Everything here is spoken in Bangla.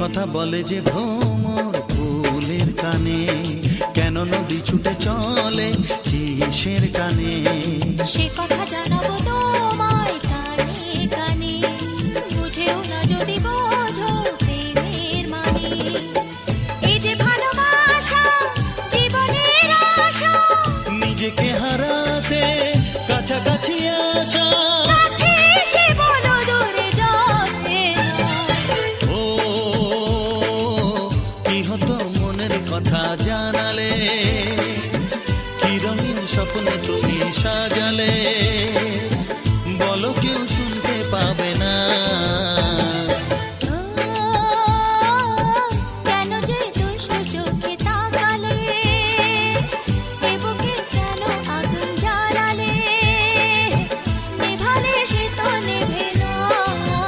কথা বলে যে ভ্রমর ফুলের কানে, কেন নদী ছুটে চলে কিসের কানে? সে কথা জানাবো তোমায়